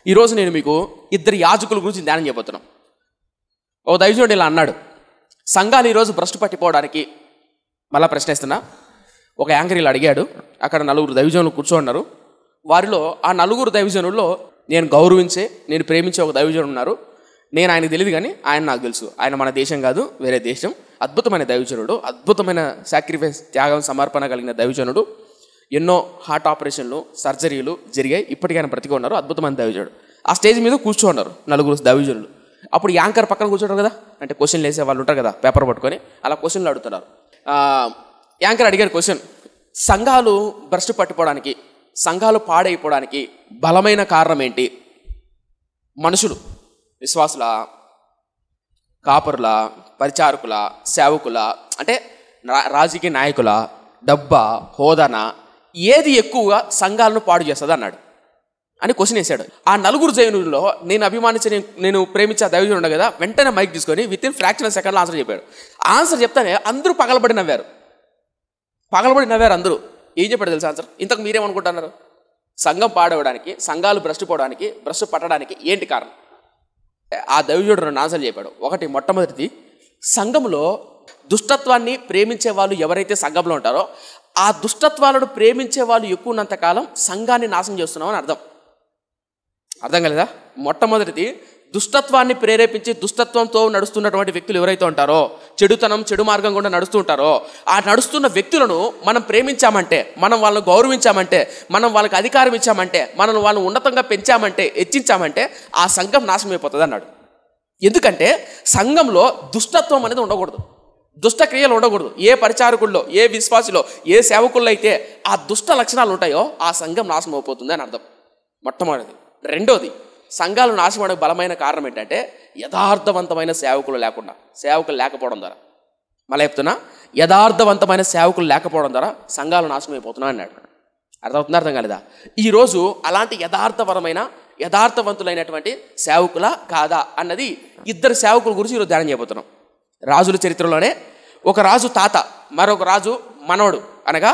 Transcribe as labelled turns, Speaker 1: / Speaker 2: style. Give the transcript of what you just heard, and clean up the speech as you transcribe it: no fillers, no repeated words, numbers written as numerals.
Speaker 1: ఈరోజు నేను మీకు ఇద్దరు యాజకుల గురించి ధ్యానం చేయబోతున్నాం. ఓ దైవజనుడు ఇలా అన్నాడు, సంఘాలు ఈరోజు భ్రష్టు పట్టిపోవడానికి, మళ్ళా ప్రశ్న ఇస్తున్నా, ఒక యాంకర్ ఇలా అడిగాడు. అక్కడ 4 దైవజనులు కూర్చోన్నారు. వారిలో ఆ 4 దైవజనుల్లో నేను గౌరవించే, నేను ప్రేమించే ఒక దైవజనుడు ఉన్నారు. నేను ఆయనకు తెలియదు కానీ ఆయన నాకు తెలుసు. ఆయన మన దేశం కాదు, వేరే దేశం. అద్భుతమైన దైవజనుడు, అద్భుతమైన సాక్రిఫైస్, త్యాగం, సమర్పణ కలిగిన దైవజనుడు. ఎన్నో హార్ట్ ఆపరేషన్లు, సర్జరీలు జరిగాయి. ఇప్పటికీ ఆయన బ్రతికి ఉన్నారు. అద్భుతమైన దైవజనుడు. ఆ స్టేజ్ మీద కూర్చోన్నారు 4 దైవజనులు. అప్పుడు యాంకర్ పక్కన కూర్చుంటారు కదా, అంటే క్వశ్చన్లు వేసే వాళ్ళు ఉంటారు కదా, పేపర్ పట్టుకొని అలా క్వశ్చన్లు అడుగుతున్నారు. యాంకర్ అడిగారు క్వశ్చన్, సంఘాలు భ్రష్టు పట్టిపోవడానికి, సంఘాలు పాడైపోవడానికి బలమైన కారణం ఏంటి? మనుషులు, విశ్వాసుల, కాపరుల, పరిచారకుల, సేవకుల, అంటే రాజకీయ నాయకుల, డబ్బా, హోదాన ఏది ఎక్కువగా సంఘాలను పాడు చేస్తుంది అన్నాడు అని క్వశ్చన్ వేశాడు. ఆ 4 దైవజనుల్లో నేను అభిమానించే, నేను ప్రేమించే దైవజనుడు ఉండదు కదా, వెంటనే మైక్ తీసుకొని విత్ ఇన్ ఫ్రాక్షన్ ఆఫ్ సెకండ్లో ఆన్సర్ చెప్పాడు. ఆన్సర్ చెప్తానే అందరూ పగలబడి నవ్వారు అందరూ. ఏం చెప్పాడు తెలుసా ఆన్సర్? ఇంతకు మీరేమనుకుంటున్నారు? సంఘం పాడవడానికి, సంఘాలు భ్రష్టు పోవడానికి, భ్రష్టు పట్టడానికి ఏంటి కారణం? ఆ దైవజనుడు 2 ఆన్సర్లు చెప్పాడు. ఒకటి, మొట్టమొదటిది, సంఘంలో దుష్టత్వాన్ని ప్రేమించే వాళ్ళు ఎవరైతే సంఘంలో ఉంటారో ఆ దుష్టత్వాలను ప్రేమించే వాళ్ళు ఎక్కువ ఉన్నంతకాలం సంఘాన్ని నాశనం చేస్తున్నామని అర్థం కాలేదా? మొట్టమొదటిది, దుష్టత్వాన్ని ప్రేరేపించి దుష్టత్వంతో నడుస్తున్నటువంటి వ్యక్తులు ఎవరైతే ఉంటారో, చెడు మార్గం గుండా నడుస్తూ ఉంటారో, ఆ నడుస్తున్న వ్యక్తులను మనం ప్రేమించామంటే, మనం వాళ్ళని గౌరవించామంటే, మనం వాళ్ళకి అధికారం ఇచ్చామంటే, మనం వాళ్ళని ఉన్నతంగా పెంచామంటే, హెచ్చించామంటే ఆ సంఘం నాశనం అయిపోతుంది అన్నాడు. ఎందుకంటే సంఘంలో దుష్టత్వం అనేది ఉండకూడదు, దుష్ట క్రియలు ఉండకూడదు. ఏ పరిచారకుల్లో, ఏ విశ్వాసులో, ఏ సేవకుల్లో అయితే ఆ దుష్ట లక్షణాలు ఉంటాయో ఆ సంఘం నాశనం అయిపోతుంది అని అర్థం. మొట్టమొదటిది. రెండోది, సంఘాలు నాశనమడే బలమైన కారణం ఏంటంటే యథార్థవంతమైన సేవకులు లేకపోవడం ద్వారా. మళ్ళీ చెప్తున్నా, యథార్థవంతమైన సేవకులు లేకపోవడం ద్వారా సంఘాలు నాశనం అయిపోతున్నా అన్నాడు. అర్థమవుతుందా? అర్థం కాలేదా? ఈరోజు అలాంటి యథార్థవంతులైనటువంటి సేవకులా కాదా అన్నది 2 సేవకుల గురించి ఈరోజు ధ్యానం చేయబోతున్నాం. రాజుల చరిత్రలోనే ఒక రాజు తాత, మరొక రాజు మనవడు, అనగా